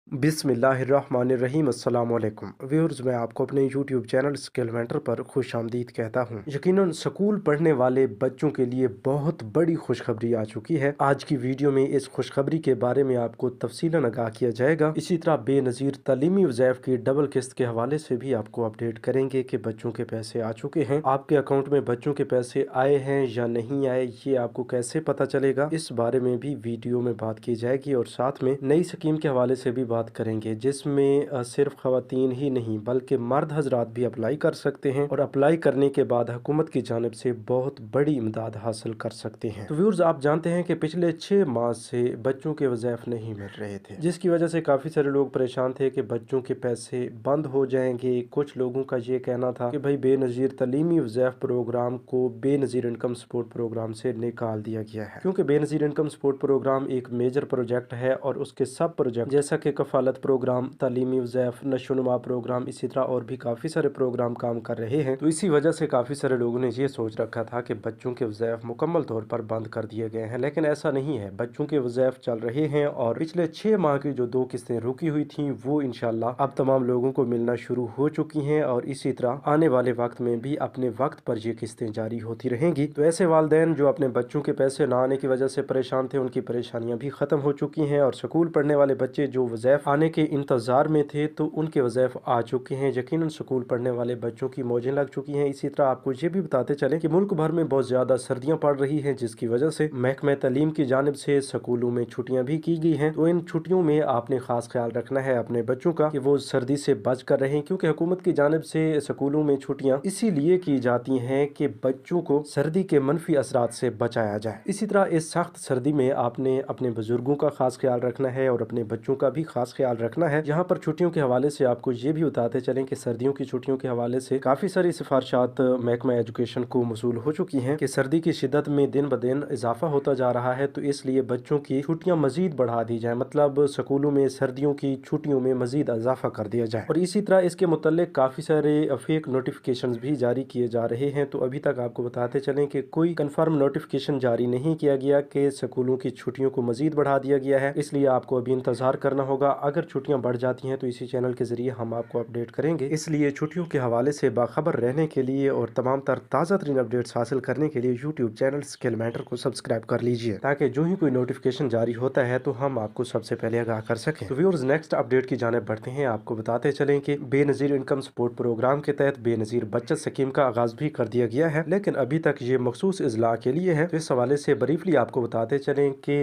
बिस्मिल्लाहिर्रहमानिर्रहीम अस्सलाम वालेकुम व्यूअर्स, मैं आपको अपने यूट्यूब चैनल स्किल मेंटर पर खुश आमदीद कहता हूँ। यकीनन स्कूल पढ़ने वाले बच्चों के लिए बहुत बड़ी खुशखबरी आ चुकी है। आज की वीडियो में इस खुशखबरी के बारे में आपको तफसीलन आगाह किया जाएगा। इसी तरह बेनज़ीर तालीमी वज़ैफ़ की डबल किस्त के हवाले से भी आपको अपडेट करेंगे कि बच्चों के पैसे आ चुके हैं, आपके अकाउंट में बच्चों के पैसे आए हैं या नहीं आए, ये आपको कैसे पता चलेगा, इस बारे में भी वीडियो में बात की जाएगी। और साथ में नई स्कीम के हवाले से भी बात करेंगे, जिसमें सिर्फ खवातीन ही नहीं बल्कि मर्द हजरात भी अप्लाई कर सकते हैं और अप्लाई करने के बाद हुकूमत की जानिब से बहुत बड़ी इमदाद हासिल कर सकते हैं। तो व्यूअर्स, आप जानते हैं कि पिछले 6 माह से बच्चों के वज़ैफ़ नहीं मिल रहे थे, जिसकी वजह से काफ़ी सारे लोग परेशान थे कि बच्चों के पैसे बंद हो जाएंगे। कुछ लोगों का ये कहना था कि भाई बेनज़ीर तालीमी वज़ैफ़ प्रोग्राम को बेनज़ीर इनकम सपोर्ट प्रोग्राम से निकाल दिया गया है, क्योंकि बेनज़ीर इनकम सपोर्ट प्रोग्राम एक मेजर प्रोजेक्ट है और उसके सब प्रोजेक्ट जैसा कि कफालत प्रोग्राम, तालीमी वज़ैफ़, नशोनुमा प्रोग्राम, इसी तरह और भी काफ़ी सारे प्रोग्राम काम कर रहे हैं। तो इसी वजह से काफ़ी सारे लोगों ने ये सोच रखा था कि बच्चों के वज़ैफ़ मुकम्मल तौर पर बंद कर दिए गए हैं, लेकिन ऐसा नहीं है। बच्चों के वज़ैफ़ चल रहे हैं और पिछले 6 माह की जो 2 किस्तें रुकी हुई थी वो इंशाल्लाह अब तमाम लोगों को मिलना शुरू हो चुकी हैं और इसी तरह आने वाले वक्त में भी अपने वक्त पर ये किस्तें जारी होती रहेंगी। तो ऐसे वालिदैन जो अपने बच्चों के पैसे ना आने की वजह से परेशान थे, उनकी परेशानियां भी ख़त्म हो चुकी हैं और स्कूल पढ़ने वाले बच्चे जो वज़ैफ़ आने के इंतज़ार में थे तो उनके वज़ैफ़ आ चुके हैं। यकीनन स्कूल पढ़ने वाले बच्चों की मौजें लग चुकी हैं। इसी तरह आपको ये भी बताते चलें कि मुल्क भर में बहुत ज़्यादा सर्दियाँ पड़ रही हैं, जिसकी वजह से महकमा तालीम की जानिब से स्कूलों में छुट्टियाँ भी की गई हैं। तो इन छुट्टियों में आपने ख़ास ख्याल रखना है अपने बच्चों का कि वो सर्दी से बच कर रहें, क्योंकि हुकूमत की जानिब से स्कूलों में छुट्टियाँ इसीलिए की जाती हैं कि बच्चों को सर्दी के मनफी असरात से बचाया जाए। इसी तरह इस सख्त सर्दी में आपने अपने बुजुर्गों का खास ख्याल रखना है और अपने बच्चों का भी खास ख्याल रखना है। यहाँ पर छुट्टियों के हवाले से आपको ये भी बताते चलें कि सर्दियों की छुट्टियों के हवाले से काफ़ी सारी सिफारिशात महकमा एजुकेशन को मसूल हो चुकी हैं कि सर्दी की शिद्दत में दिन ब दिन इजाफा होता जा रहा है, तो इसलिए बच्चों की छुट्टियाँ मजीद बढ़ा दी जाए, मतलब स्कूलों में सर्दियों की छुट्टियों में मजीद इजाफा कर दिया जाए। और इसी तरह इसके मुतल्लिक काफ़ी सारे फेक नोटिफिकेशन भी जारी किए जा रहे हैं। तो अभी तक आपको बताते चलें कि कोई कन्फर्म नोटिफिकेशन जारी नहीं किया गया कि स्कूलों की छुट्टियों को मजीद बढ़ा दिया गया है, इसलिए आपको अभी इंतजार करना होगा। अगर छुट्टियां बढ़ जाती हैं तो इसी चैनल के जरिए हम आपको अपडेट करेंगे, इसलिए छुट्टियों के हवाले से बाखबर रहने के लिए और तमाम ताज़ा तरीन अपडेट्स हासिल करने के लिए यूट्यूब चैनल स्किल मेंटर को सब्सक्राइब कर लीजिए, ताकि जो ही कोई नोटिफिकेशन जारी होता है तो हम आपको सबसे पहले आगाह कर सकें। तो व्यूअर्स, नेक्स्ट अपडेट की जानिब बढ़ते हैं। आपको बताते चलें कि बेनज़ीर इनकम सपोर्ट प्रोग्राम के तहत बेनज़ीर बचत स्कीम का आगाज भी कर दिया गया है, लेकिन अभी तक ये मखसूस इजला के लिए है। तो इस हवाले से ब्रीफली आपको बताते चलें कि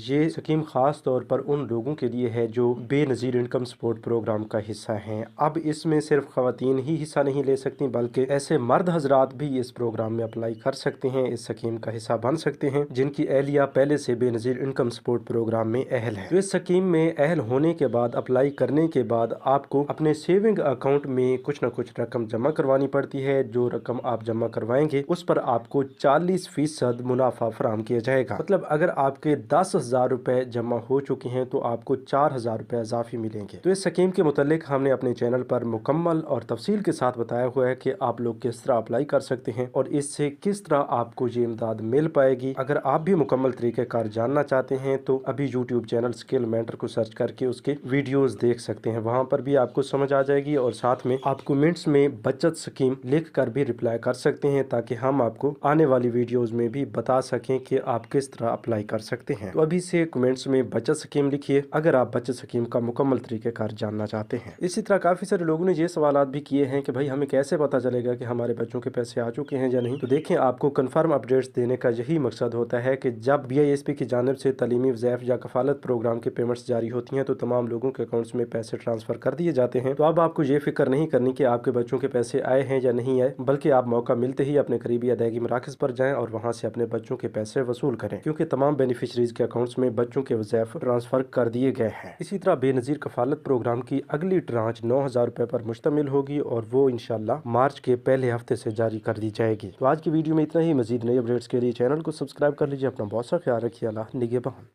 ये स्कीम खास तौर पर उन लोगों के लिए है जो बेनज़ीर इनकम सपोर्ट प्रोग्राम का हिस्सा हैं। अब इसमें सिर्फ खवातीन ही हिस्सा नहीं ले सकती, बल्कि ऐसे मर्द हजरात भी इस प्रोग्राम में अप्लाई कर सकते हैं, इस स्कीम का हिस्सा बन सकते हैं, जिनकी अहलिया पहले से बेनज़ीर इनकम सपोर्ट प्रोग्राम में अहल है। तो इस स्कीम में अहल होने के बाद, अप्लाई करने के बाद आपको अपने सेविंग अकाउंट में कुछ न कुछ रकम जमा करवानी पड़ती है। जो रकम आप जमा करवाएंगे उस पर आपको 40% मुनाफा फराम किया जाएगा। मतलब अगर आपके 10,000 रुपए जमा हो चुके हैं तो आपको 4,000 रुपए इजाफी मिलेंगे। तो इस स्कीम के मुतालिक हमने अपने चैनल पर मुकम्मल और तफसील के साथ बताया हुआ है कि आप लोग किस तरह अप्लाई कर सकते हैं और इससे किस तरह आपको ये इमदाद मिल पाएगी। अगर आप भी मुकम्मल तरीक़ेकार जानना चाहते हैं तो अभी यूट्यूब चैनल स्किल मेंटर को सर्च करके उसके वीडियोस देख सकते हैं, वहां पर भी आपको समझ आ जाएगी। और साथ में आप कमेंट्स में बचत स्कीम लिख कर भी रिप्लाई कर सकते हैं, ताकि हम आपको आने वाली वीडियोस में भी बता सकें कि आप किस तरह अप्लाई कर सकते हैं। तो अभी से कमेंट्स में बचत स्कीम लिखिए अगर आप बचत स्कीम का मुकम्मल तरीक़ेकार जानना चाहते हैं। इसी तरह काफ़ी सारे लोगों ने ये सवालात भी किए हैं कि भाई हमें कैसे पता चलेगा कि हमारे बच्चों के पैसे आ चुके हैं या नहीं। तो देखें, आपको कन्फर्म अपडेट्स देने का यही मकसद होता है कि जब BISP की जानिब से तालीमी वज़ैफ़ या कफालत प्रोग्राम के पेमेंट्स जारी होती हैं तो तमाम लोगों के अकाउंट्स में पैसे ट्रांसफ़र कर दिए जाते हैं। तो अब आपको ये फिक्र नहीं करनी कि आपके बच्चों के पैसे आए हैं या नहीं आए, बल्कि आप मौका मिलते ही अपने करीबी अदायगी मराकज़ पर जाएं और वहां से अपने बच्चों के पैसे वसूल करें, क्योंकि तमाम बेनिफिशरीज के अकाउंट्स में बच्चों के वज़ैफ़ ट्रांसफ़र कर दिए गए हैं। इसी तरह बेनज़ीर कफालत प्रोग्राम की अगली ट्रांच 9,000 रुपए पर मुश्तमिल होगी और वो इंशाल्लाह मार्च के पहले हफ्ते से जारी कर दी जाएगी। तो आज की वीडियो में इतना ही। मजीद नई अपडेट्स के लिए चैनल को सब्सक्राइब कर लीजिए। अपना बहुत सा ख्याल रखिए। अल्लाह निगहबान।